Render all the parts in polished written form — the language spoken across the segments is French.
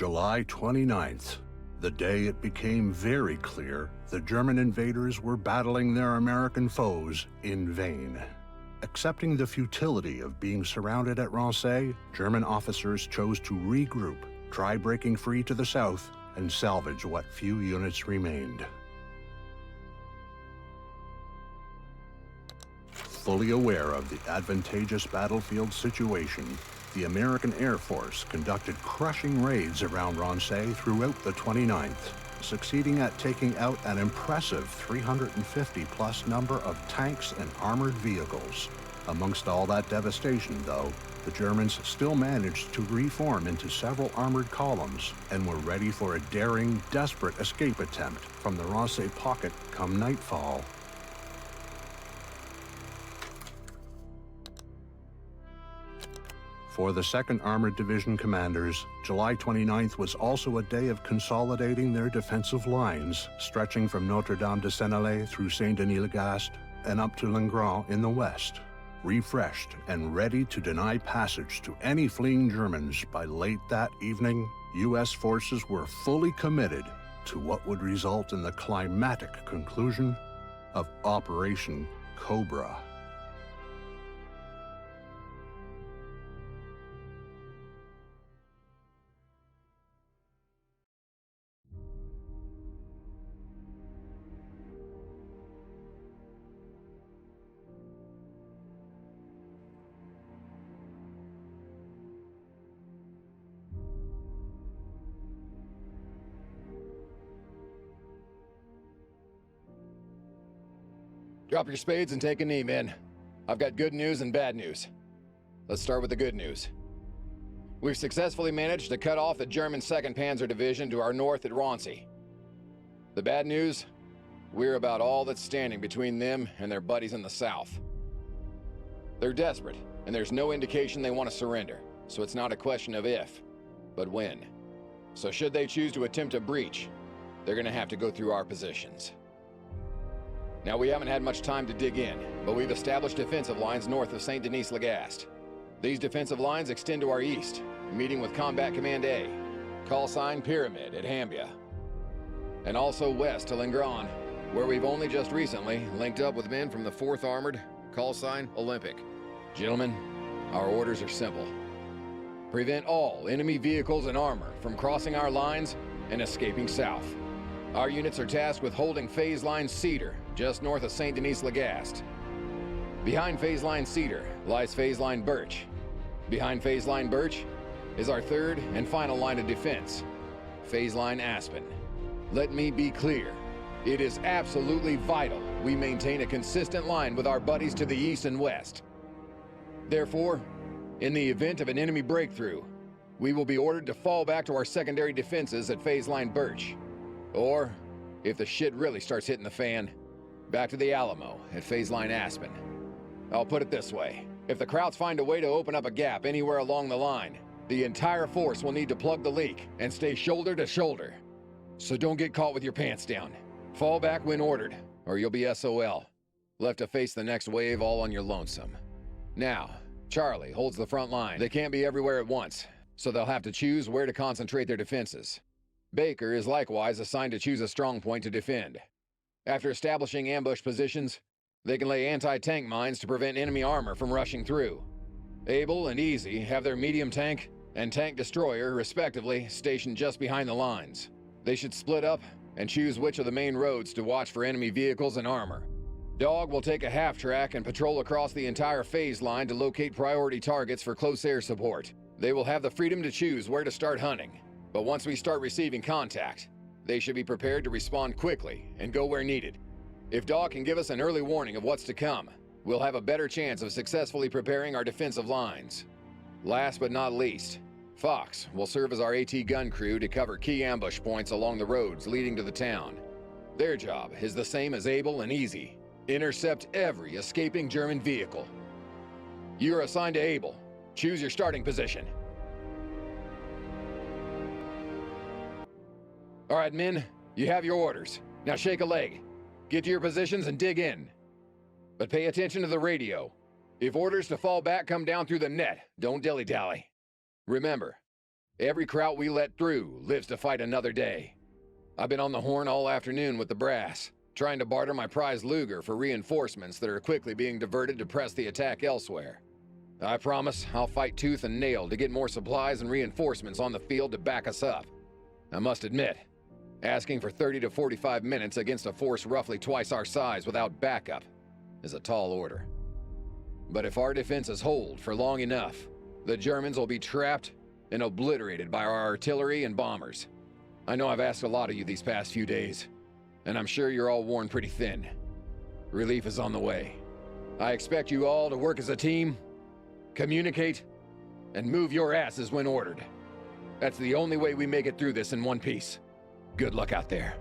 July 29th, the day it became very clear the German invaders were battling their American foes in vain. Accepting the futility of being surrounded at Rancé, German officers chose to regroup, try breaking free to the south, and salvage what few units remained. Fully aware of the advantageous battlefield situation, the American Air Force conducted crushing raids around Rancé throughout the 29th, succeeding at taking out an impressive 350-plus number of tanks and armored vehicles. Amongst all that devastation, though, the Germans still managed to reform into several armored columns and were ready for a daring, desperate escape attempt from the Rancé pocket come nightfall. For the 2nd Armored Division commanders, July 29th was also a day of consolidating their defensive lines, stretching from Notre-Dame-de-Sennelay through Saint-Denis-le-Gast and up to Langrand in the west. Refreshed and ready to deny passage to any fleeing Germans by late that evening, U.S. forces were fully committed to what would result in the climactic conclusion of Operation Cobra. Drop your spades and take a knee, men. I've got good news and bad news. Let's start with the good news. We've successfully managed to cut off the German 2nd Panzer Division to our north at Rancé. The bad news? We're about all that's standing between them and their buddies in the south. They're desperate, and there's no indication they want to surrender, so it's not a question of if, but when. So should they choose to attempt a breach, they're gonna have to go through our positions. Now, we haven't had much time to dig in, but we've established defensive lines north of Saint-Denis-le-Gast. These defensive lines extend to our east, meeting with Combat Command A, call sign Pyramid at Hambia, and also west to Langrand, where we've only just recently linked up with men from the 4th Armored, call sign Olympic. Gentlemen, our orders are simple. Prevent all enemy vehicles and armor from crossing our lines and escaping south. Our units are tasked with holding phase line Cedar, just north of Saint-Denis-le-Gast. Behind phase line Cedar lies phase line Birch. Behind phase line Birch is our 3rd and final line of defense, phase line Aspen. Let me be clear, it is absolutely vital we maintain a consistent line with our buddies to the east and west. Therefore, in the event of an enemy breakthrough, we will be ordered to fall back to our secondary defenses at phase line Birch. Or, if the shit really starts hitting the fan, back to the Alamo at phase line Aspen. I'll put it this way. If the Krauts find a way to open up a gap anywhere along the line, the entire force will need to plug the leak and stay shoulder to shoulder. So don't get caught with your pants down. Fall back when ordered, or you'll be SOL. Left to face the next wave all on your lonesome. Now, Charlie holds the front line. They can't be everywhere at once, so they'll have to choose where to concentrate their defenses. Baker is likewise assigned to choose a strong point to defend. After establishing ambush positions, they can lay anti-tank mines to prevent enemy armor from rushing through. Able and Easy have their medium tank and tank destroyer, respectively, stationed just behind the lines. They should split up and choose which of the main roads to watch for enemy vehicles and armor. Dog will take a half-track and patrol across the entire phase line to locate priority targets for close air support. They will have the freedom to choose where to start hunting. But once we start receiving contact, they should be prepared to respond quickly and go where needed. If Dog can give us an early warning of what's to come, we'll have a better chance of successfully preparing our defensive lines. Last but not least, Fox will serve as our AT gun crew to cover key ambush points along the roads leading to the town. Their job is the same as Able and Easy. Intercept every escaping German vehicle. You are assigned to Able. Choose your starting position. All right, men, you have your orders. Now shake a leg. Get to your positions and dig in. But pay attention to the radio. If orders to fall back come down through the net, don't dilly-dally. Remember, Every Kraut we let through lives to fight another day. I've been on the horn all afternoon with the brass, trying to barter my prize Luger for reinforcements that are quickly being diverted to press the attack elsewhere. I promise I'll fight tooth and nail to get more supplies and reinforcements on the field to back us up. I must admit, asking for 30 to 45 minutes against a force roughly twice our size without backup is a tall order. But if our defenses hold for long enough, the Germans will be trapped and obliterated by our artillery and bombers. I know I've asked a lot of you these past few days, and I'm sure you're all worn pretty thin. Relief is on the way. I expect you all to work as a team, communicate, and move your asses when ordered. That's the only way we make it through this in one piece. Good luck out there.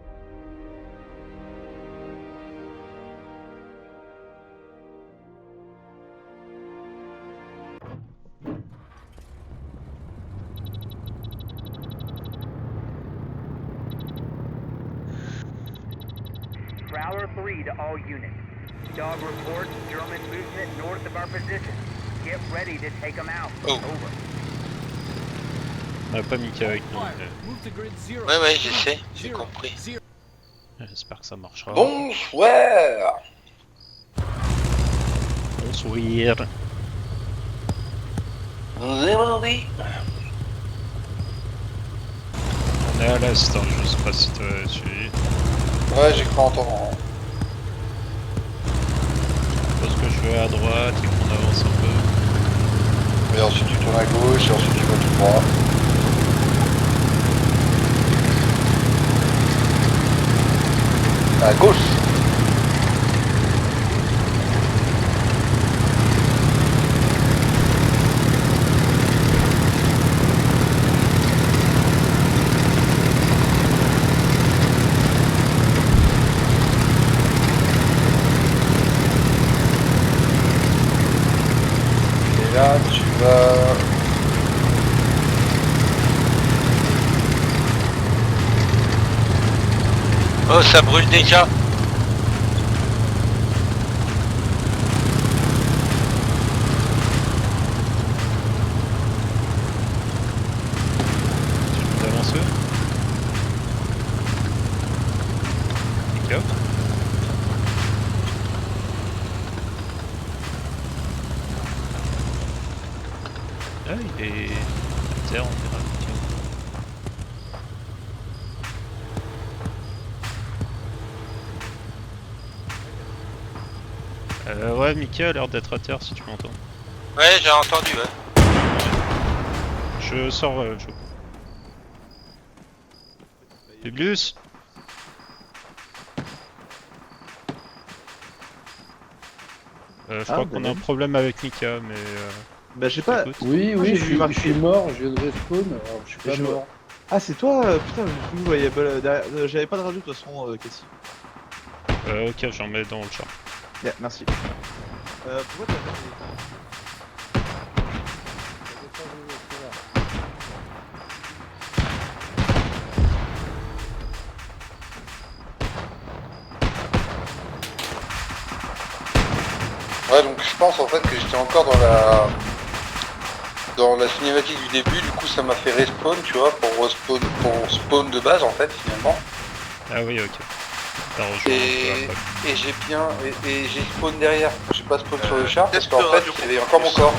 Prowler 3 to all units. Dog reports German movement north of our position. Get ready to take them out. Oh. Over. On n'a pas Mika avec nous. Ouais, je sais, j'ai compris. J'espère que ça marchera. Bonsoir. Bonsoir. Oui. On est à l'est, hein, je sais pas si t'as suivi. Ouais, j'ai cru entendre. Je pense que je vais à droite et qu'on avance un peu. Et ensuite tu tournes à gauche et ensuite tu vas tout droit. À gauche. Et là tu vas... Oh, ça brûle déjà. Tu peux avancer. Nickel. Ah, il est à terre, on verra. Ouais, Mika a l'air d'être à terre si tu m'entends. Ouais, j'ai entendu, ouais. Je sors, Joe. Publius. Je crois qu'on a un problème avec Mika, mais... Bah j'ai pas... écoute. Oui, Moi, oui, je suis mort, je viens de respawn, alors je suis pas mort. Ah c'est toi putain, du coup, ouais, j'avais pas de radio de toute façon, Cassie. Ok, j'en mets dans le char. Yeah, merci. Pourquoi t'as fait Ouais, donc je pense en fait que j'étais encore dans la cinématique du début, du coup ça m'a fait respawn, tu vois, pour spawn de base en fait finalement. Ah oui, ok. T'as rejoint Et j'ai bien... Et j'ai spawn derrière, j'ai pas spawn sur le char parce qu'en fait c'est encore mon corps.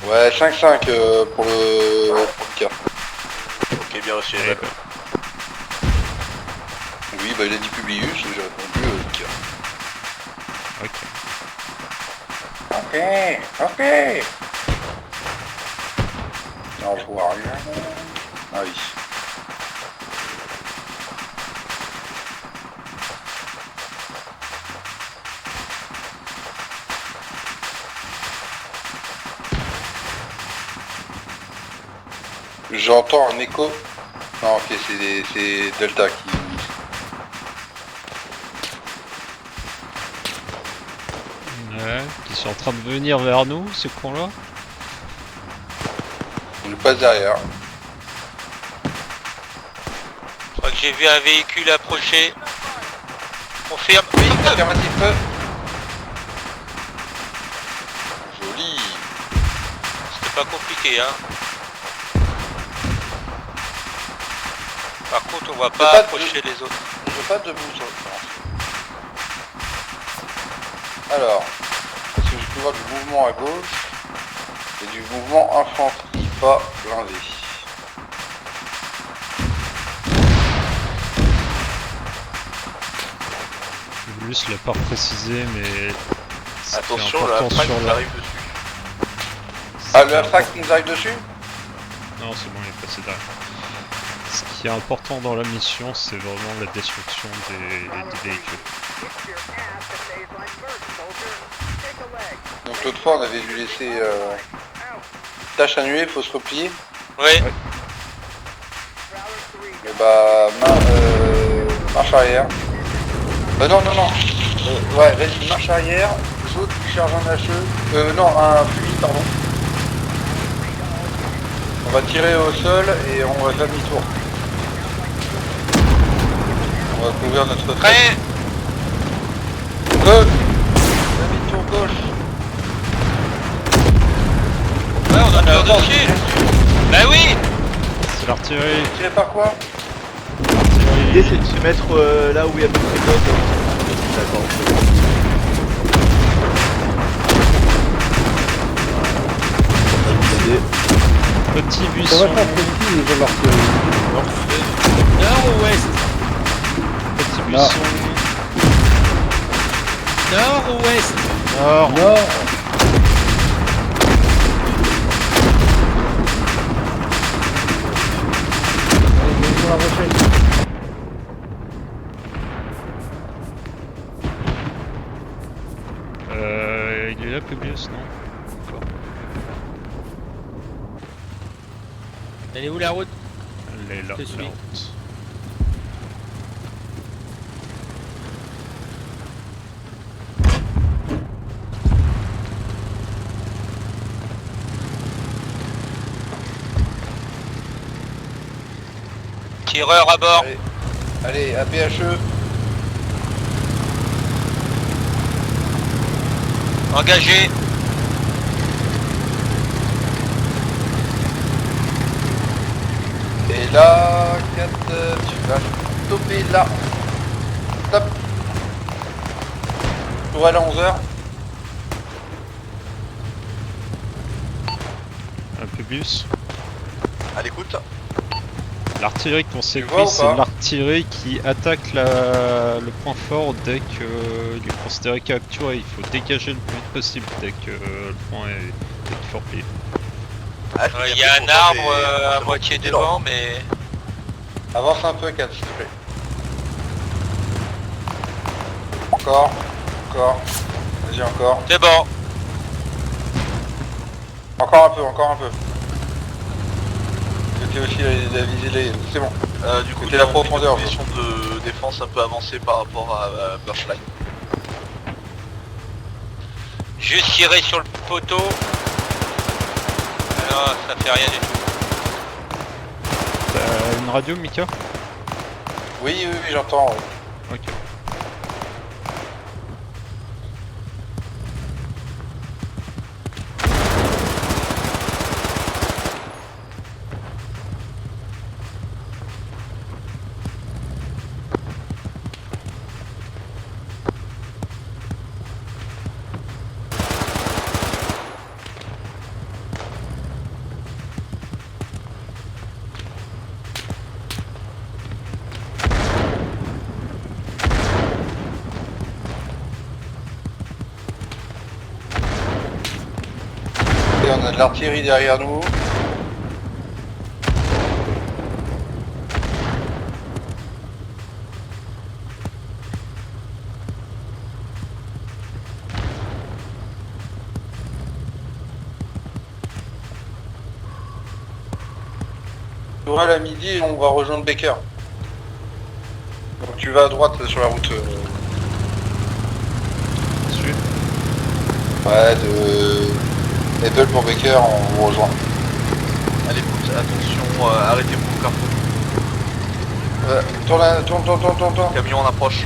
Ouais, 5-5 pour le cas. Ok, bien reçu. Ouais, Oui, bah il a dit Publius, j'ai répondu cas. ok. Ok. Non, je vois rien. Ah oui. J'entends un écho. Non, ok, c'est Delta qui... Ouais, qui sont en train de venir vers nous, ces cons-là. Je passe derrière. Je crois que j'ai vu un véhicule approcher. Confirme. Oui, affirmatif. Joli. C'était pas compliqué, hein. Par contre, on va Pas pas de- approcher les autres. Je veux pas debout sur le plan. Alors, parce que je peux voir du mouvement à gauche et du mouvement infanterie, pas blindé. Juste l'a pas précisé, mais. c'était Attention, important la track sur nous la- arrive dessus. Ah, le track nous arrive dessus? Non, c'est bon, il est passé derrière. Ce qui est important dans la mission, c'est vraiment la destruction des véhicules. Donc l'autre fois on avait dû laisser tâche annulée, faut se replier. Oui. Et bah marche arrière. Non. Ouais, vas-y, marche arrière, l'autre qui charge un HE. Non, un fusil, pardon. On va tirer au sol et on va faire demi-tour. On va couvrir notre tête. Prêt. Demi-tour gauche. Ouais, on a peur dessus. Bah oui. C'est l'artillerie. Tiré par quoi? L'idée c'est de se mettre là où il y a beaucoup de pilotes. D'accord. Petit Ça buisson. va faire petit, ils ont l'artillerie. Nord ou ouest? Petit buisson. Nord ou ouest? Nord. Nord. Allez, ils ont la rochelle. Il est là, Publius, non? Encore. Elle est où la route? Elle est là, Je te suis. la route. Tireur à bord. Allez, APHE. Engagé. Et là, 4, tu vas stopper là. Stop. Tourelle à 11h. Un Publius. À l'écoute. L'artillerie qu'on s'est Tu vois pris, ou c'est pas l'artillerie qui attaque le point fort dès que il est considéré capturé. Il faut dégager le plus vite possible dès que le point est forplié. Ah, Il y a un arbre à moitié devant, mais... Avance un peu, 4, s'il te plaît. Encore. Vas-y, encore. C'est bon. Encore un peu. C'était aussi la visée, c'est bon. Du coup, C'était la profondeur. Position de défense un peu avancée par rapport à Birchline. Juste tirer sur le poteau. Non, ça fait rien du tout. T'as une radio, Mika? Oui, j'entends. Ok. Et on a de l'artillerie derrière nous. Tourelle à midi et on va rejoindre Baker. Donc tu vas à droite sur la route. Dessus. Ouais, de Apple pour Baker, on vous rejoint. À l'écoute, attention, arrêtez pour carrefour. Tourne. Camion en approche.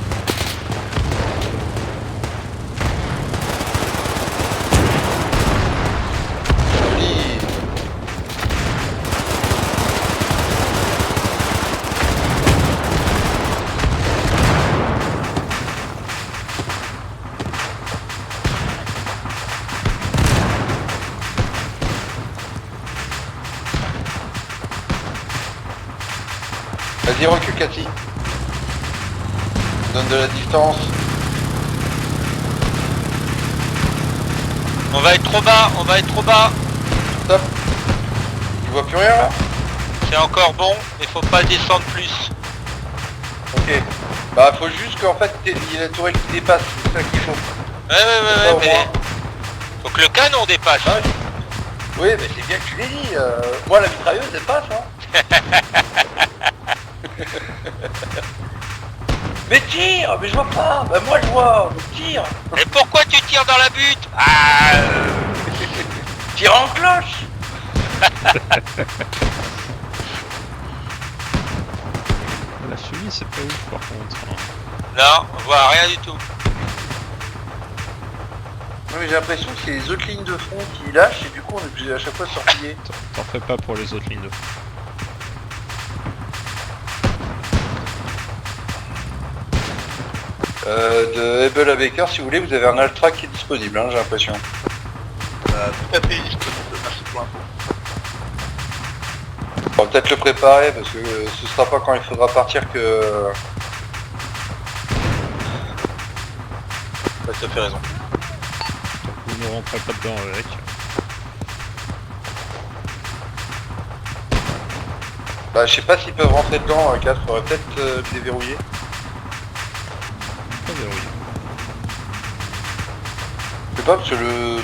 Joli. Vas-y, recule, Cathy. Donne de la distance. On va être trop bas, on va être trop bas. Stop. Tu vois plus rien là? C'est encore bon, mais faut pas descendre plus. Ok. Bah faut juste qu'en fait il y ait la tourelle qui dépasse, c'est ça qu'il faut. Ouais, mais... Faut que le canon dépasse. Ah, oui, mais c'est bien que tu l'aies dit. Moi la mitrailleuse elle passe, hein. Mais tire. Mais je vois pas. Bah moi je vois, donc tire. Et pourquoi tu tires dans la butte? Tire en cloche. La fumée, c'est pas ouf par contre. Non, on voit rien du tout. Non mais j'ai l'impression que c'est les autres lignes de front qui lâchent et du coup on est obligé à chaque fois de s'enfiler. T'en fais pas pour les autres lignes de front. De Hebel à Baker, si vous voulez, vous avez un Altra qui est disponible, hein, j'ai l'impression. Tout à fait disponible, merci pour l'info. On va peut-être le préparer parce que ce sera pas quand il faudra partir que... Ouais, tu as fait raison. Donc vous ne rentrez pas dedans avec. Bah je sais pas s'ils peuvent rentrer dedans, 4, faudrait peut-être le déverrouiller. Pas verrouillé. Je sais pas parce que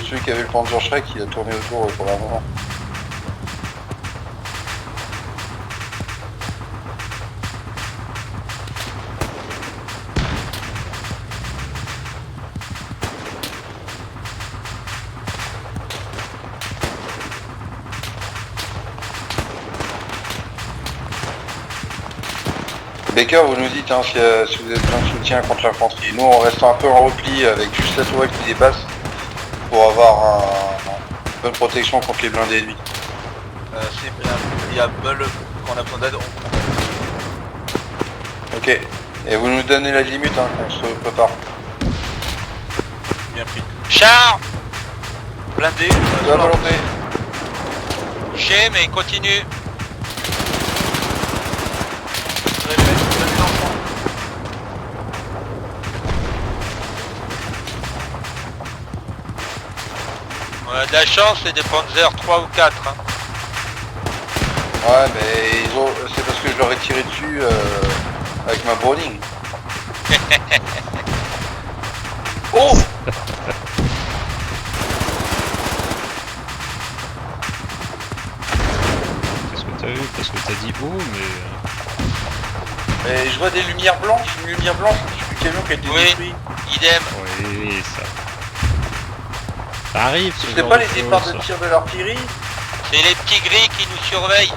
celui qui avait le Panzer Shrek il a tourné autour pendant un moment. Baker, vous nous dites hein, si vous avez besoin de soutien contre l'infanterie. Nous on reste un peu en repli avec juste la tourelle qui dépasse pour avoir une bonne protection contre les blindés ennemis. Il y a Bull quand on a besoin d'aide. Ok. Et vous nous donnez la limite hein, qu'on se prépare. Bien pris. Char! Blindé. De la volonté. Touché, mais il continue. On a de la chance, c'est des Panzer 3 ou 4. Hein. Ouais mais c'est parce que je leur ai tiré dessus avec ma Browning. Oh. Qu'est-ce que t'as vu? Parce que t'as dit oh mais... Et je vois des lumières blanches, une lumière blanche au-dessus du camion qui a été détruit. Idem. Oui, ça... Ça arrive ce C'était genre pas de les départs choses. de tir de l'artillerie? C'est les petits gris qui nous surveillent.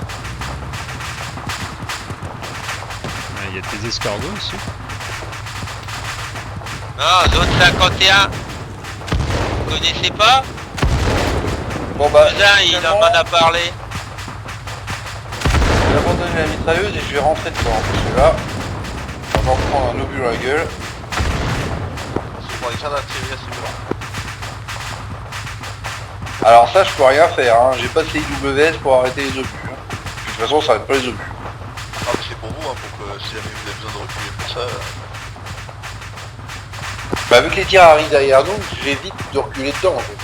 Il y a des escargots aussi. Non, zone 51. Vous connaissez pas? Bon bah, Il en a parlé. je vais abandonner la mitrailleuse et je vais rentrer dedans. Parce que là, on va en prendre un obus dans la gueule. C'est pour les tirs d'artillerie assez violents. Alors ça, je peux rien faire. Hein. J'ai pas de CIWS pour arrêter les obus. Hein. De toute façon, ça arrête pas les obus. Ah mais c'est pour vous, hein, pour que si jamais vous avez besoin de reculer pour ça... Bah vu que les tirs arrivent derrière nous, j'évite de reculer dedans. En fait.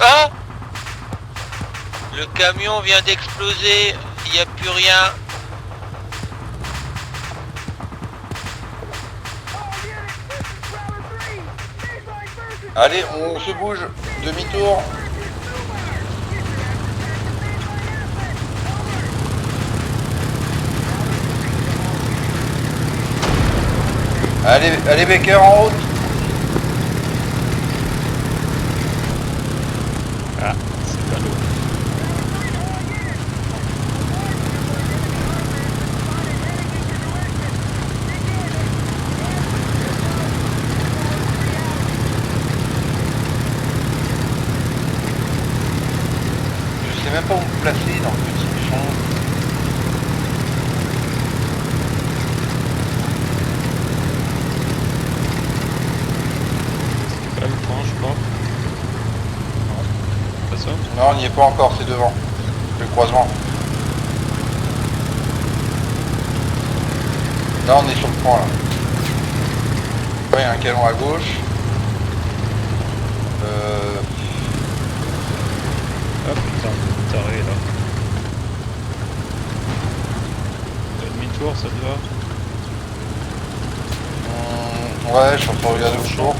Ah! Le camion vient d'exploser, il n'y a plus rien. Allez, on se bouge. Demi-tour. Allez Baker en route. Ah, même pas où me placer dans le petit méchant. C'est pas le point, je crois. Non, pas ça. Non, on n'y est pas encore, c'est devant. Le croisement. Là, on est sur le point, là. Ouais, il y a un canon à gauche. Ah putain, taré là. Demi-tour, ça te va? Ouais, je suis en train de regarder autour.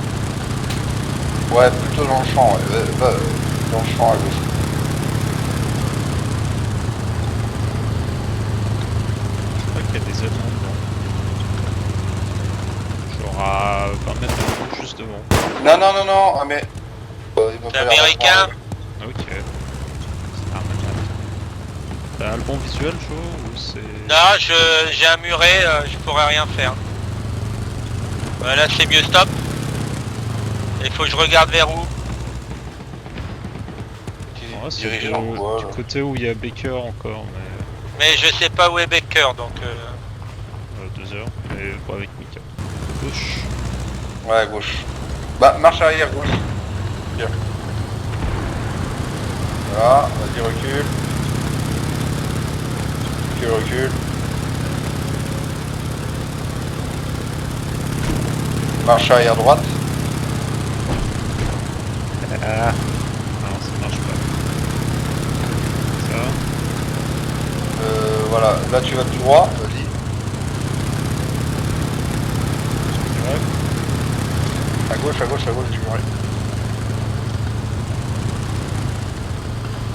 Ouais, plutôt dans le champ, ouais. Dans le champ à gauche. Je crois qu'il y a des Allemands dedans. Genre à 20 mètres de fond, juste devant. Non, non, non, non, ah, mais... il m'a C'est pas l'air américain. d'accord. Ok. C'est Armagnac. T'as un bon visuel, chaud, ou c'est... Non, j'ai un muret, je pourrais rien faire. Là c'est mieux, stop. Il faut que je regarde vers où. Ouais, c'est Dirigeant, quoi, du là. côté où il y a Baker encore, mais... Mais je sais pas où est Baker, donc... 2 heures, mais pas avec Mika. Gauche. Ouais, à gauche. Bah, marche arrière, gauche. Bien. Voilà, vas-y, recule. Recule. Marche arrière droite. Ah. Non, ça marche pas. Ça. Voilà, là tu vas tout droit, vas-y. Ouais. À gauche du muret.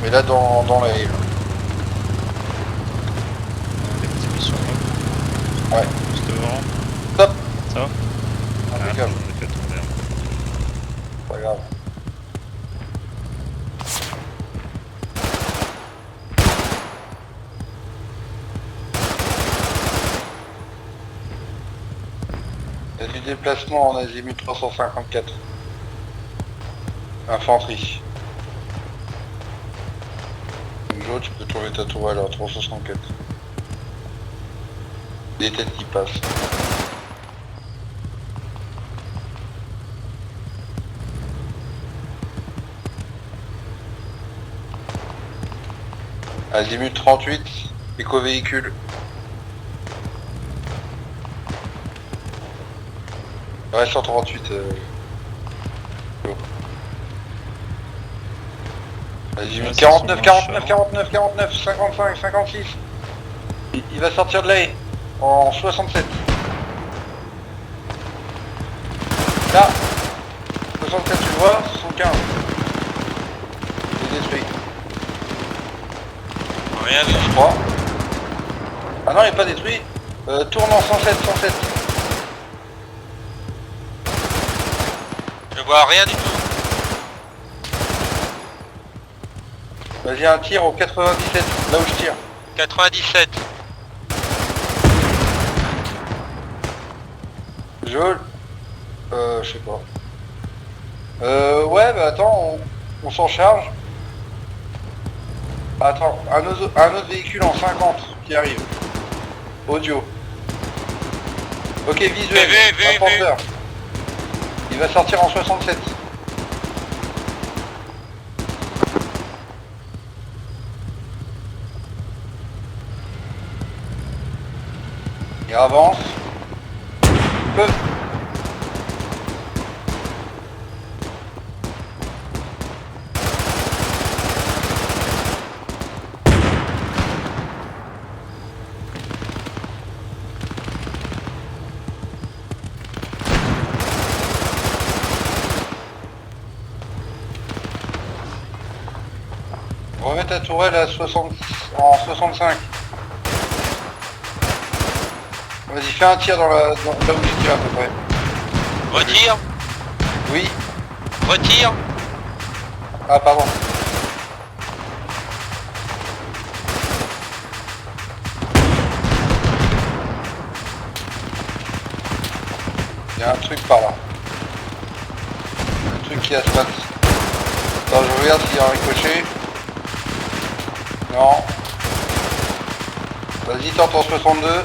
Mais là dans la haie, là. Les petits missions là. Ouais. Juste devant. Stop. Ça. Impeccable. J'en ai fait tomber un. Pas grave. Il y a du déplacement en azimut 354. Infanterie. Joe, tu peux tourner ta tourelle à 364. Des têtes qui passent. Azimut 38, éco-véhicule. Ouais, 138. Azimut 49, 49, 49, 49, 55, 56. Il va sortir de là en 67. Là, 64, tu le vois, 75. Il est détruit. Rien vu. Je crois. Ah non, il n'est pas détruit. Tourne en 107, 107. Je vois rien du tout. Vas-y, un tir au 97, là où je tire. 97. Je sais pas. Ouais, bah attends, on s'en charge. Attends, un autre véhicule en 50 qui arrive. Audio. Ok, visuel, un porteur. Il va sortir en 67. Il avance. Peu. Remets ta tourelle à 60, en 65. Vas-y, fais un tir dans là où tu tires à peu près. Retire. Oui. Retire. Ah, pardon. Il y a un truc par là. Un truc qui a se passe. Attends, je regarde s'il y a un ricochet. Non. Vas-y, tente en 62.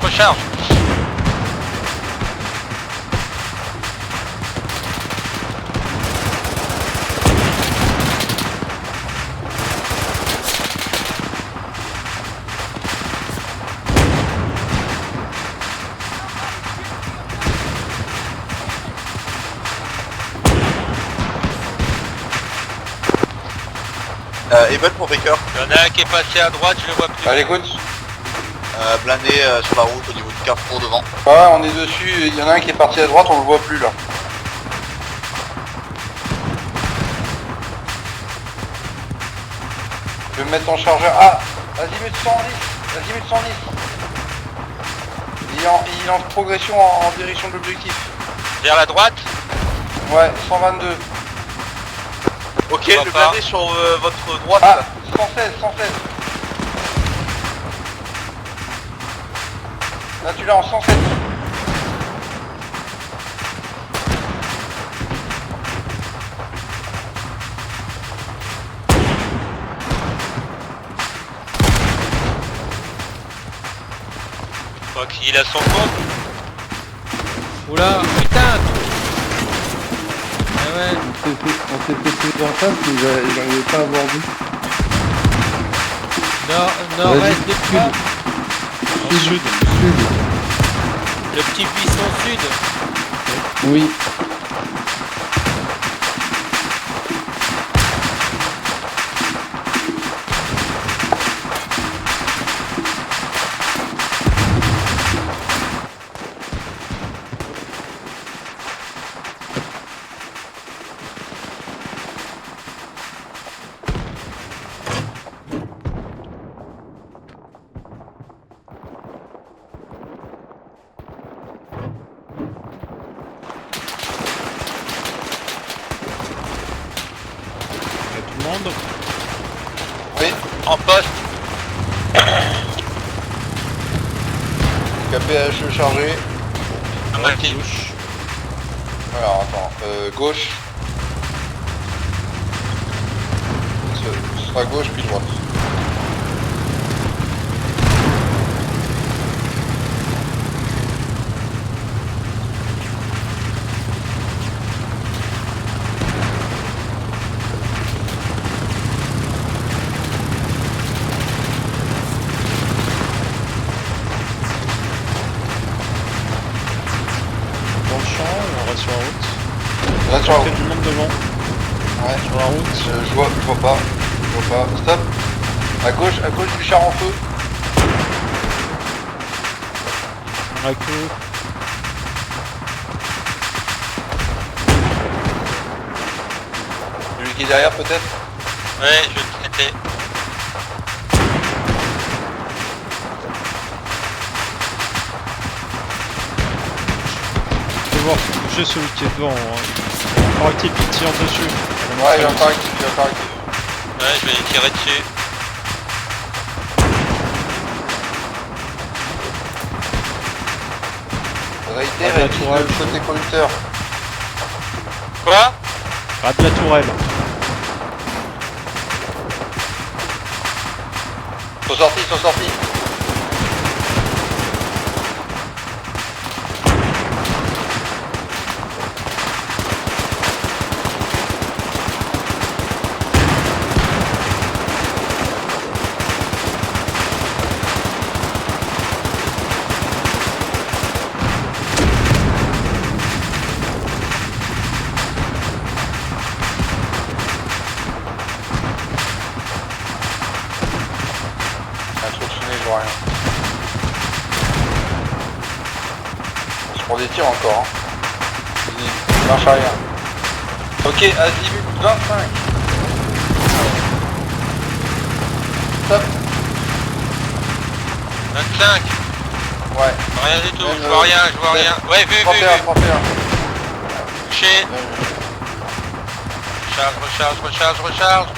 Recharge. Evel pour Baker. Il y en a un qui est passé à droite, je le vois plus. Allez, écoute. Blindé sur la route au niveau du carrefour devant. Ouais, on est dessus. Il y en a un qui est parti à droite, on le voit plus là. Je vais me mettre en chargeur. Ah, azimut 110. Azimut 110. Il est en progression en direction de l'objectif. Vers la droite. Ouais, 122. Ok, le blindé sur votre droite. Ah, 116. Là, tu l'as en 107. Je crois qu'il a son compte. Oula, putain. Ah ouais. On s'est fait en face, mais j'arrivais pas à avoir vu. Nord-est de quoi? Sud. Le petit buisson sud. Oui. Oui. En poste. KPH chargé. À moitié. Alors attends, gauche. Ce sera gauche puis droite. Sur la route. Là sur la route. Il y a du monde devant. Ouais. Sur la route. Je vois pas. Stop. À gauche du char en feu. On a que... Celui qui est derrière peut-être. Ouais, je vais le traiter. Voir bouger celui qui est devant. Encore actif, il tire dessus. Ouais, il est encore actif. Ouais, je vais les tirer dessus. Réitère le côté conducteur. Quoi? Rate la tourelle. Ils sont sortis. On se prend des tirs encore. Hein. Marche arrière. Ok, azimut 25. Stop. 25. Ouais. Rien du tout, je vois rien, je vois rien. Ouais, vu, 31, 31. Touché. Recharge.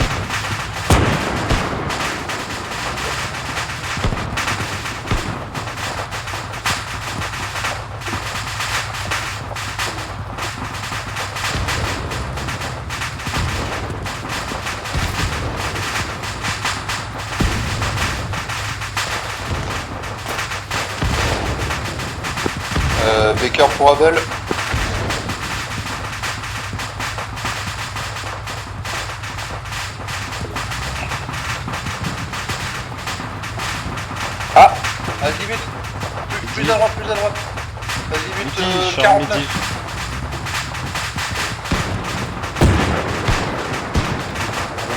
Baker pour Abel. Ah, vas-y vite. Plus à droite. Vas-y vite, Midi, 49. midi.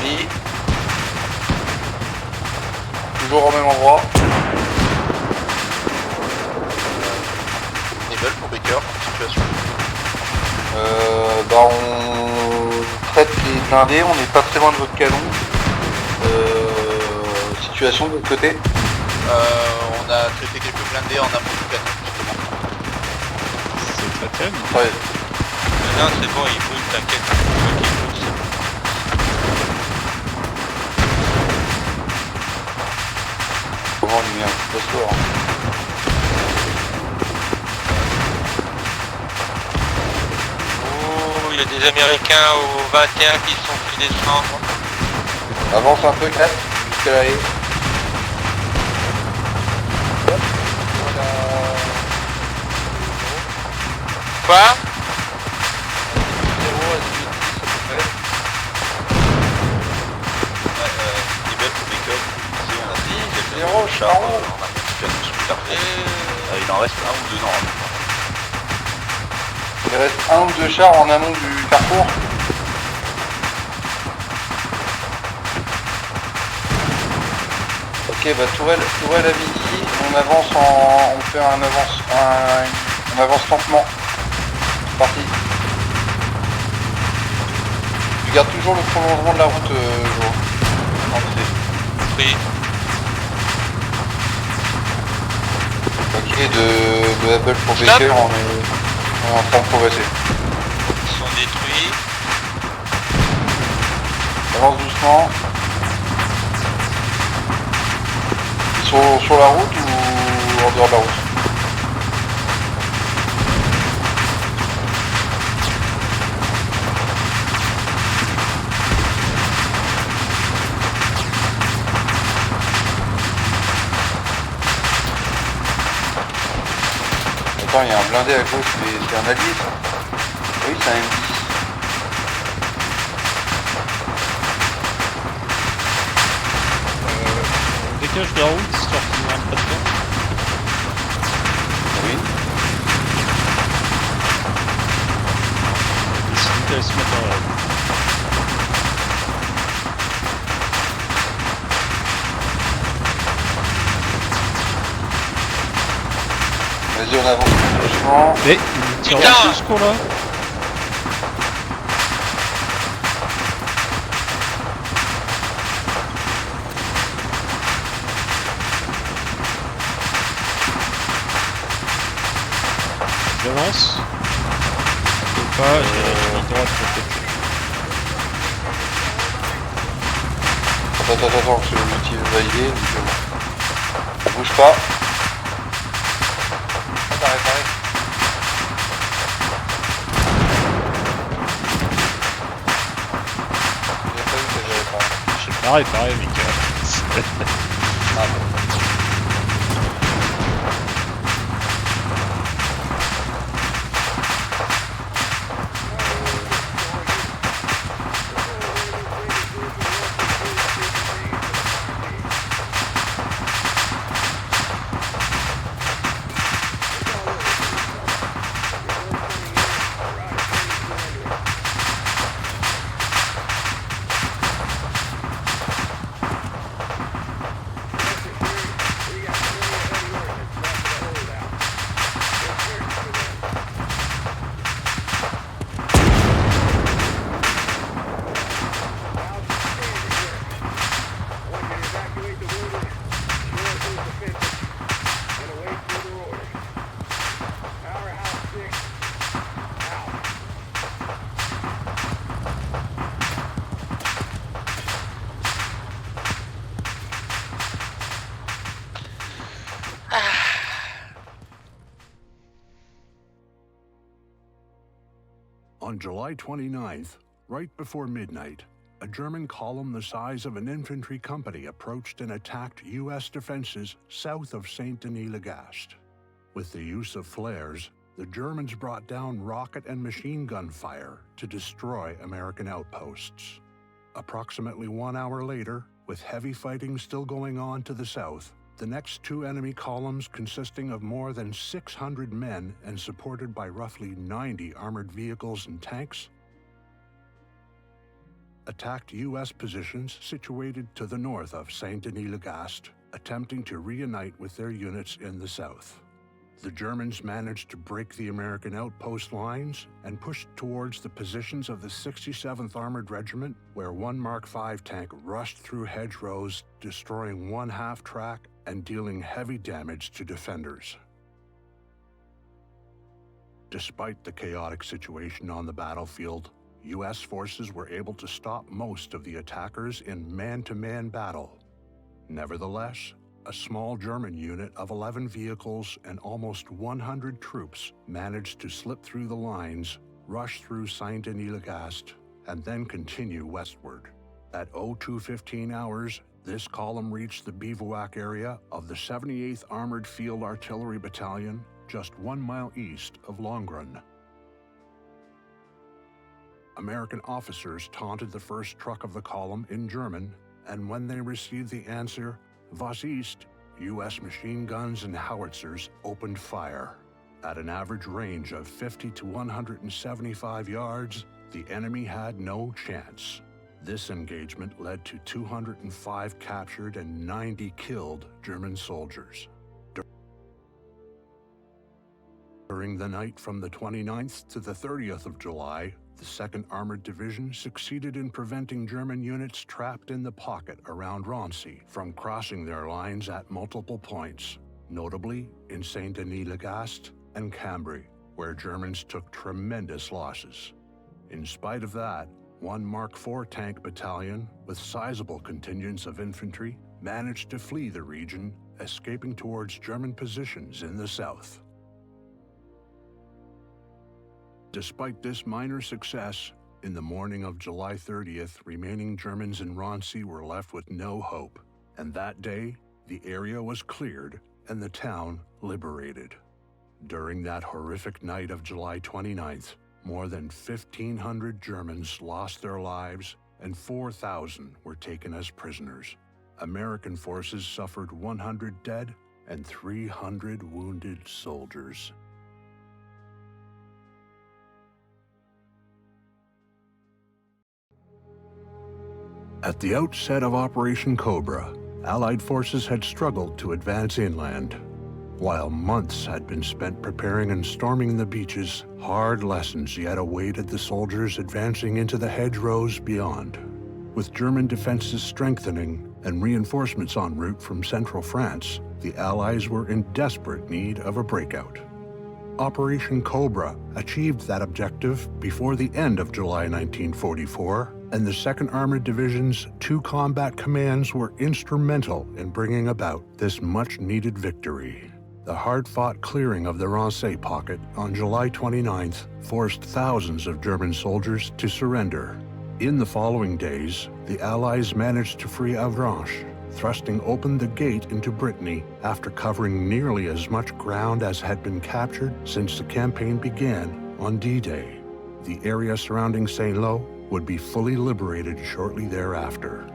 Oui. Toujours au même endroit. Nebel pour Baker, situation. Bah on traite les blindés, on n'est pas très loin de votre canon. Situation de votre côté. On a traité quelques blindés en amont du canon, justement. C'est très thème. Ouais. Non, c'est bon, il bouge, t'inquiète. Il bouge, c'est bon. Comment on lui met un petit peu soir. Oh, il y a des Américains au 21 qui sont fait descendre. Avance un peu, 4, jusqu'à la haie. Quoi? 0 à 10 à peu près. Nebel pour Baker, si on a dit, 0, char, Charo. on a mis du canon sous le carrefour. Il en reste un ou deux normalement. Il reste un ou deux chars en amont du carrefour. Ok, bah tourelle à midi, on avance on fait on avance lentement. C'est parti. Tu gardes toujours le prolongement de la route, Jo. Oui. Ok, de Apple pour Stop. Baker, on est en train de progresser. Ils sont détruits. Avance doucement. Ils sont sur la route ou en dehors de la route? Attends, il y a un blindé à gauche, c'est un allié ça? Oui, c'est un M10. On dégage de la route, histoire qu'il ne rentre pas dedans. Oui. Décidez qu'elle se mettre en route. Vas-y, on avance doucement. Mais il tire Putain. dessus ce con là. J'avance. Je peux pas, j'ai la droite peut-être. Attends, parce que l'outil est validé, donc on bouge pas. Réparé. J'ai pas réparé, Mika. Ah bon. On July 29th, right before midnight, a German column the size of an infantry company approached and attacked U.S. defenses south of Saint-Denis-le-Gast. With the use of flares, the Germans brought down rocket and machine gun fire to destroy American outposts. Approximately 1 hour later, with heavy fighting still going on to the south, the next two enemy columns, consisting of more than 600 men and supported by roughly 90 armored vehicles and tanks, attacked U.S. positions situated to the north of Saint-Denis-le-Gast, attempting to reunite with their units in the south. The Germans managed to break the American outpost lines and pushed towards the positions of the 67th Armored Regiment, where one Mark V tank rushed through hedgerows, destroying one half-track and dealing heavy damage to defenders. Despite the chaotic situation on the battlefield, U.S. forces were able to stop most of the attackers in man-to-man battle. Nevertheless, a small German unit of 11 vehicles and almost 100 troops managed to slip through the lines, rush through Saint-Denis-le-Gast, and then continue westward. At 02:15 hours, this column reached the bivouac area of the 78th Armored Field Artillery Battalion, just 1 mile east of Longren. American officers taunted the first truck of the column in German, and when they received the answer, "Was ist?" U.S. machine guns and howitzers opened fire. At an average range of 50 to 175 yards, the enemy had no chance. This engagement led to 205 captured and 90 killed German soldiers. During the night from the 29th to the 30th of July, the 2nd Armored Division succeeded in preventing German units trapped in the pocket around Rancy from crossing their lines at multiple points, notably in Saint-Denis-le-Gast and Cambrai, where Germans took tremendous losses. In spite of that, one Mark IV tank battalion with sizable contingents of infantry managed to flee the region, escaping towards German positions in the south. Despite this minor success, in the morning of July 30th, remaining Germans in Rancy were left with no hope, and that day, the area was cleared and the town liberated. During that horrific night of July 29th, more than 1,500 Germans lost their lives and 4,000 were taken as prisoners. American forces suffered 100 dead and 300 wounded soldiers. At the outset of Operation Cobra, Allied forces had struggled to advance inland. While months had been spent preparing and storming the beaches, hard lessons yet awaited the soldiers advancing into the hedgerows beyond. With German defenses strengthening and reinforcements en route from central France, the Allies were in desperate need of a breakout. Operation Cobra achieved that objective before the end of July 1944, and the 2nd Armored Division's 2 combat commands were instrumental in bringing about this much-needed victory. The hard-fought clearing of the Rancy pocket on July 29th forced thousands of German soldiers to surrender. In the following days, the Allies managed to free Avranches, thrusting open the gate into Brittany after covering nearly as much ground as had been captured since the campaign began on D-Day. The area surrounding Saint-Lô would be fully liberated shortly thereafter.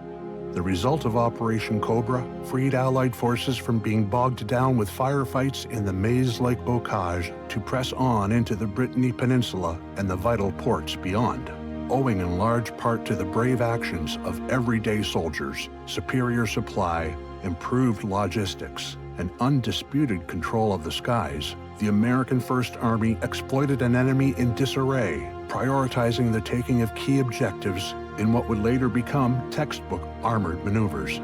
The result of Operation Cobra freed Allied forces from being bogged down with firefights in the maze-like bocage to press on into the Brittany Peninsula and the vital ports beyond. Owing in large part to the brave actions of everyday soldiers, superior supply, improved logistics, and undisputed control of the skies, the American First Army exploited an enemy in disarray, prioritizing the taking of key objectives in what would later become textbook armored maneuvers.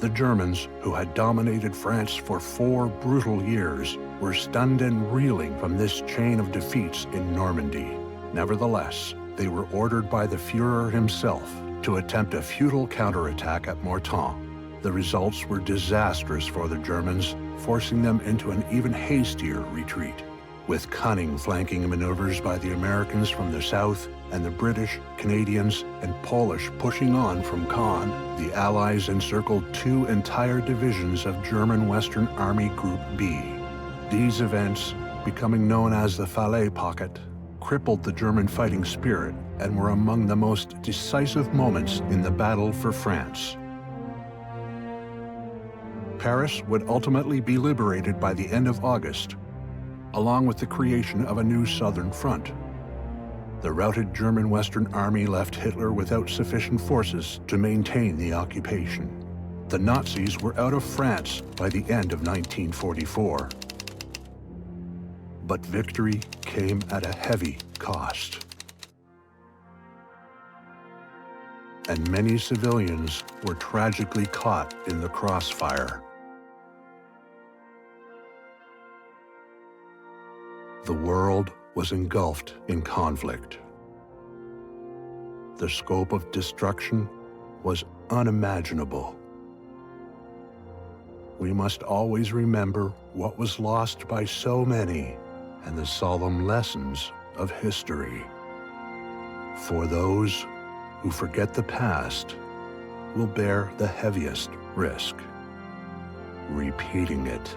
The Germans, who had dominated France for 4 brutal years, were stunned and reeling from this chain of defeats in Normandy. Nevertheless, they were ordered by the Führer himself to attempt a futile counterattack at Mortain. The results were disastrous for the Germans, forcing them into an even hastier retreat. with cunning flanking maneuvers by the Americans from the south and the British, Canadians, and Polish pushing on from Caen, the Allies encircled 2 entire divisions of German Western Army Group B. These events, becoming known as the Falaise Pocket, crippled the German fighting spirit and were among the most decisive moments in the battle for France. Paris would ultimately be liberated by the end of August, along with the creation of a new southern front. The routed German Western Army left Hitler without sufficient forces to maintain the occupation. The Nazis were out of France by the end of 1944. But victory came at a heavy cost. And many civilians were tragically caught in the crossfire. The world was engulfed in conflict. The scope of destruction was unimaginable. We must always remember what was lost by so many and the solemn lessons of history. For those who forget the past will bear the heaviest risk, repeating it.